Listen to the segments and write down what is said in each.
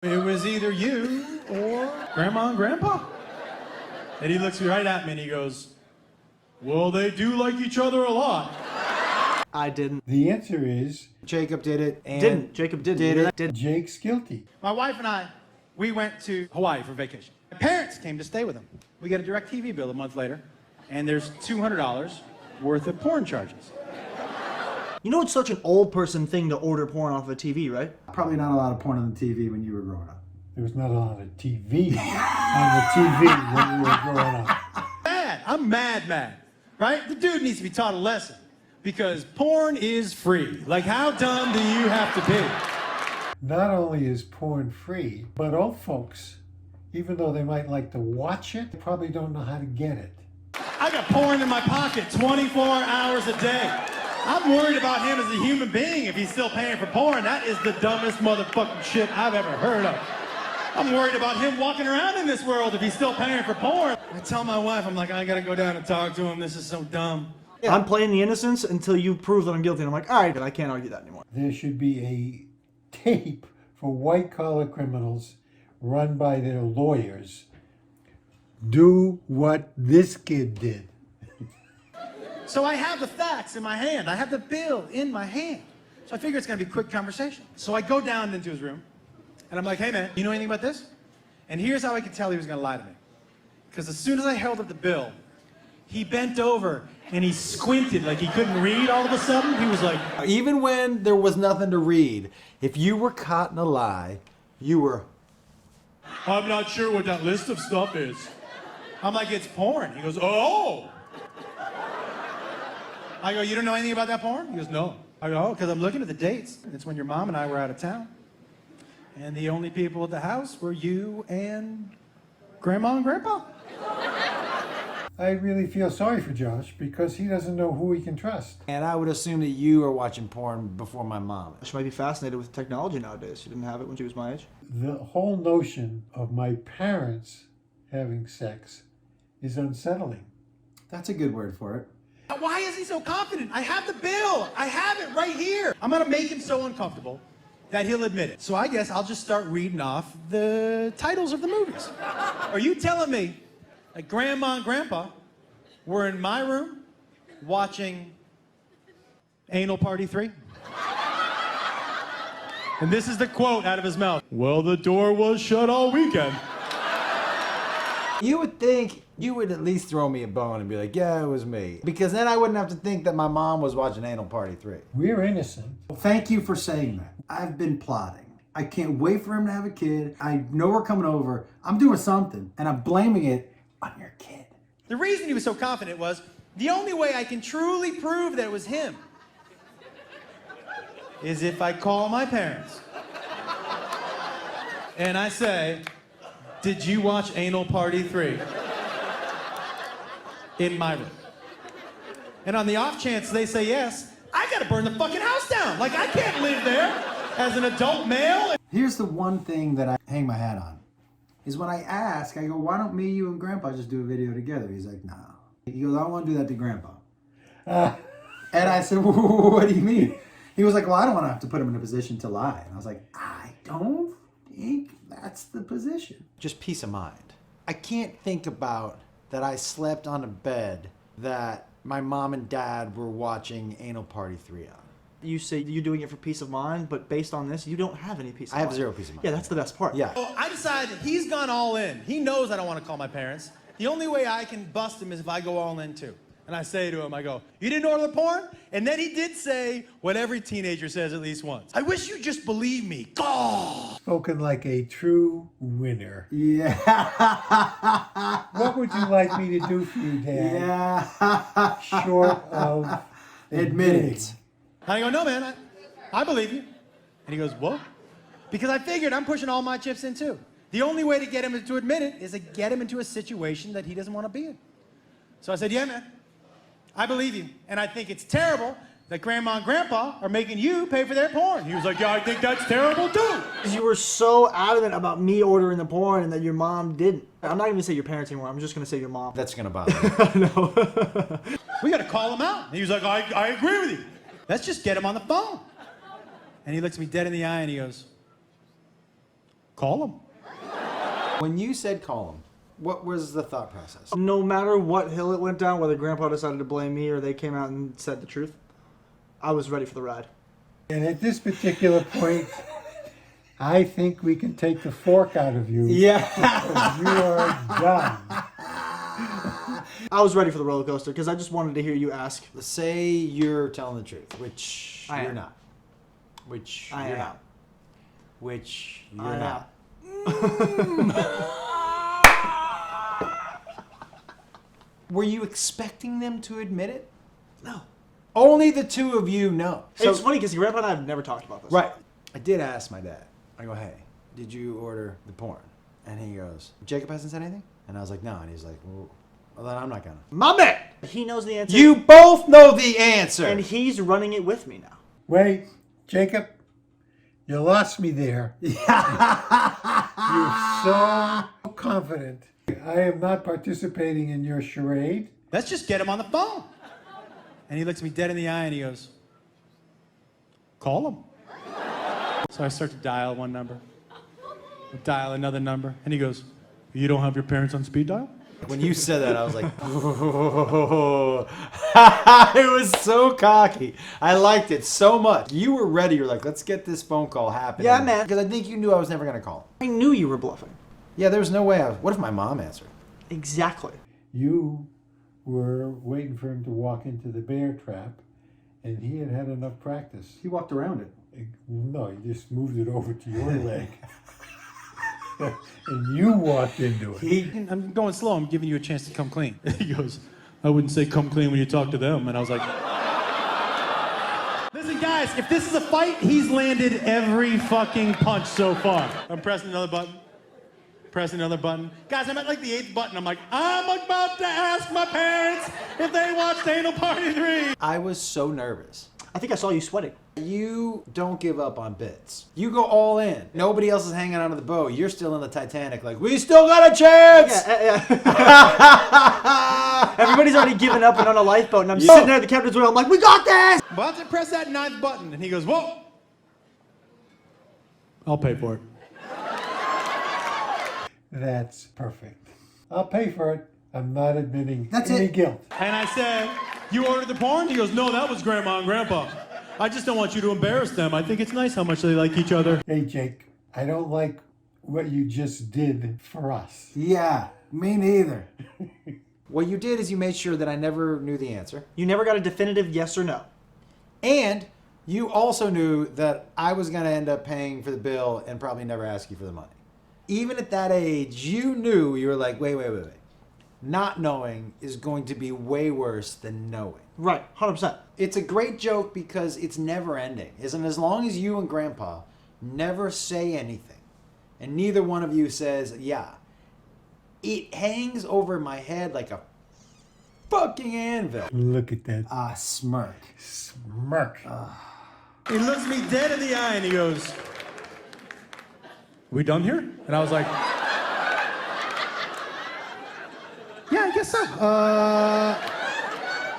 It was either you or Grandma and Grandpa. And he looks right at me and he goes, well, they do like each other a lot. I didn't. The answer is Jacob did it. And Didn't. Jacob didn't. Did it. Didn't. Jake's guilty. My wife and I, we went to Hawaii for vacation. My parents came to stay with them. We get a DirecTV bill a month later, and there's $200 worth of porn charges. You know it's such an old person thing to order porn off of a TV, right? Probably not a lot of porn on the TV when you were growing up. There was not a lot of TV on the TV when we were growing up. Mad. I'm mad, right? The dude needs to be taught a lesson because porn is free. Like, how dumb do you have to be? Not only is porn free, but old folks, even though they might like to watch it, probably don't know how to get it. I got porn in my pocket 24 hours a day. I'm worried about him as a human being if he's still paying for porn. That is the dumbest motherfucking shit I've ever heard of. I'm worried about him walking around in this world if he's still paying for porn. I tell my wife, I'm like, I gotta go down and talk to him. This is so dumb. Yeah. I'm playing the innocence until you prove that I'm guilty. And I'm like, all right, I can't argue that anymore. There should be a tape for white-collar criminals run by their lawyers. Do what this kid did. So I have the facts in my hand. I have the bill in my hand. So I figure it's gonna be a quick conversation. So I go down into his room, and I'm like, hey man, you know anything about this? And here's how I could tell he was gonna lie to me. Because as soon as I held up the bill, he bent over and he squinted like he couldn't read all of a sudden. He was like, Even when there was nothing to read, if you were caught in a lie, you were. I'm not sure what that list of stuff is. I'm like, it's porn. He goes, oh. I go, you don't know anything about that porn? He goes, no. I go, oh, because I'm looking at the dates. It's when your mom and I were out of town. And the only people at the house were you and Grandma and Grandpa. I really feel sorry for Josh because he doesn't know who he can trust. And I would assume that you were watching porn before my mom. She might be fascinated with technology nowadays. She didn't have it when she was my age. The whole notion of my parents having sex is unsettling. That's a good word for it. Why is he so confident? I have the bill. I have it right here. I'm going to make him so uncomfortable that he'll admit it. So I guess I'll just start reading off the titles of the movies. Are you telling me that Grandma and Grandpa were in my room watching Anal Party 3? And this is the quote out of his mouth. Well, the door was shut all weekend. You would think you would at least throw me a bone and be like, yeah, it was me. Because then I wouldn't have to think that my mom was watching Anal Party 3. We're innocent. Thank you for saying that. I've been plotting. I can't wait for him to have a kid. I know we're coming over. I'm doing something, and I'm blaming it on your kid. The reason he was so confident was the only way I can truly prove that it was him is if I call my parents and I say, did you watch Anal Party 3 in my room? And on the off chance they say yes, I gotta burn the fucking house down. Like, I can't live there as an adult male. Here's the one thing that I hang my hat on. Is when I ask, I go, why don't me, you, and Grandpa just do a video together? He's like, no. He goes, I don't want to do that to Grandpa. And I said, what do you mean? He was like, well, I don't want to have to put him in a position to lie. And I was like, I don't think that's the position. Just peace of mind. I can't think about that I slept on a bed that my mom and dad were watching Anal Party 3 on. You say you're doing it for peace of mind, but based on this, you don't have any peace of mind. I have zero peace of mind. Yeah, that's the best part. Yeah. So I decided he's gone all in. He knows I don't want to call my parents. The only way I can bust him is if I go all in too. And I say to him, I go, you didn't order the porn? And then he did say what every teenager says at least once. I wish you'd just believe me. God. Spoken like a true winner. Yeah. What would you like me to do for you, Dad? Yeah. Short of Admit it. I go, no, man, I believe you. And he goes, what? Because I figured I'm pushing all my chips in too. The only way to get him to admit it is to get him into a situation that he doesn't want to be in. So I said, yeah, man, I believe you. And I think it's terrible that Grandma and Grandpa are making you pay for their porn. He was like, yeah, I think that's terrible too. You were so adamant about me ordering the porn and that your mom didn't. I'm not even gonna say your parents anymore. I'm just gonna say your mom. That's going to bother me. No. We got to call him out. And he was like, I agree with you. Let's just get him on the phone. And he looks me dead in the eye and he goes, Call him. When you said call him, what was the thought process? No matter what hill it went down, whether Grandpa decided to blame me or they came out and said the truth, I was ready for the ride. And at this particular point, I think we can take the fork out of you. Yeah. You are done. I was ready for the roller coaster because I just wanted to hear you ask. Let's say you're telling the truth, which I you're am. not. Which I you're am. not. Which you're I not. Were you expecting them to admit it? No. Only the two of you know. It's funny because Grandpa and I have never talked about this. Right. I did ask my dad. I go, hey, did you order the porn? And he goes, Jacob hasn't said anything? And I was like, no. And he's like, well then I'm not gonna. My man! He knows the answer. You both know the answer. And he's running it with me now. Wait, Jacob, you lost me there. You're so confident. I am not participating in your charade. Let's just get him on the phone. And he looks me dead in the eye and he goes, call him. So I start to dial one number, dial another number, and he goes, you don't have your parents on speed dial? When you said that, I was like, it was so cocky. I liked it so much. You were ready. You're like, let's get this phone call happening. Yeah, man. Because I think you knew I was never going to call. I knew you were bluffing. Yeah, there was no way. What if my mom answered? Exactly. You were waiting for him to walk into the bear trap, and he had had enough practice. He walked around it. No, he just moved it over to your leg. And you walked into it. I'm going slow. I'm giving you a chance to come clean. He goes, I wouldn't say come clean when you talk to them. And I was like, listen, guys, if this is a fight, he's landed every fucking punch so far. I'm pressing another button. Pressing another button. Guys, I'm at like the 8th button. I'm like, I'm about to ask my parents if they watched Anal Party 3. I was so nervous. I think I saw you sweating. You don't give up on bits. You go all in. Nobody else is hanging onto the boat. You're still in the Titanic like, we still got a chance! Yeah. Everybody's already given up and on a lifeboat, and I'm sitting there at the captain's wheel. I'm like, we got this! About to press that 9th button. And he goes, whoa. I'll pay for it. That's perfect. I'll pay for it. I'm not admitting That's any it. guilt. And I said, you ordered the porn? He goes, no, that was Grandma and Grandpa. I just don't want you to embarrass them. I think it's nice how much they like each other. Hey, Jake, I don't like what you just did for us. Yeah, me neither. What you did is you made sure that I never knew the answer. You never got a definitive yes or no. And you also knew that I was going to end up paying for the bill and probably never ask you for the money. Even at that age, you knew, you were like, wait. Not knowing is going to be way worse than knowing. Right, 100%. It's a great joke because it's never ending. Isn't as long as you and Grandpa never say anything, and neither one of you says, yeah, it hangs over my head like a fucking anvil. Look at that Smirk. smirk. He looks me dead in the eye and he goes, we done here? And I was like, yeah, I guess so.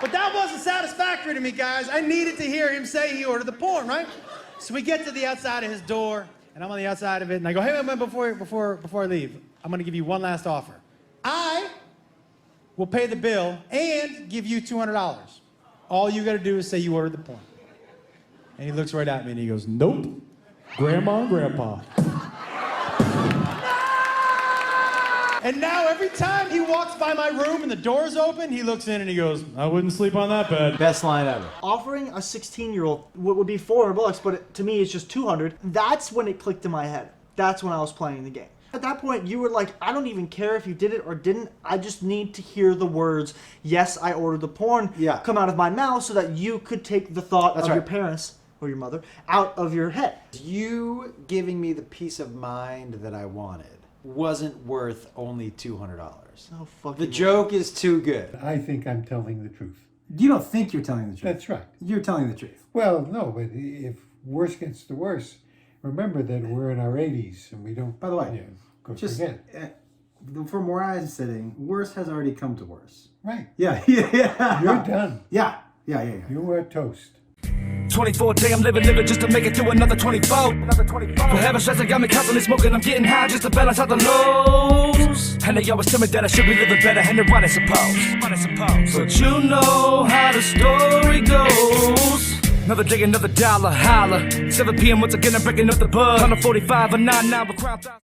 But that wasn't satisfactory to me, guys. I needed to hear him say he ordered the porn, right? So we get to the outside of his door, and I'm on the outside of it, and I go, hey, man, before I leave, I'm gonna give you one last offer. I will pay the bill and give you $200. All you gotta do is say you ordered the porn. And he looks right at me and he goes, nope, Grandma and Grandpa. And now every time he walks by my room and the door's open, he looks in and he goes, I wouldn't sleep on that bed. Best line ever. Offering a 16-year-old what would be $400, but to me it's just $200. That's when it clicked in my head. That's when I was playing the game. At that point, you were like, I don't even care if you did it or didn't. I just need to hear the words, yes, I ordered the porn, come out of my mouth so that you could take the thought of your parents or your mother out of your head. You giving me the peace of mind that I wanted wasn't worth only $200. Oh, fucking The joke is too good. I think I'm telling the truth. You don't think you're telling the truth. That's right. You're telling the truth. Well, no, but if worse gets to worse, remember that we're in our 80s and we don't. By the way, yeah, go just forget. from where I'm sitting, worse has already come to worse. Right. Yeah. You're done. Yeah. You are toast. 24 day I'm living just to make it through another 24. For heaven's sakes, I got me constantly smoking, I'm getting high just to balance out the lows. And they always tell me that I should be living better, and they're right, I suppose. But you know how the story goes. Another day, another dollar, holla. 7 p.m. once again, I'm breaking up the bud. 145 or 99, we're crowned.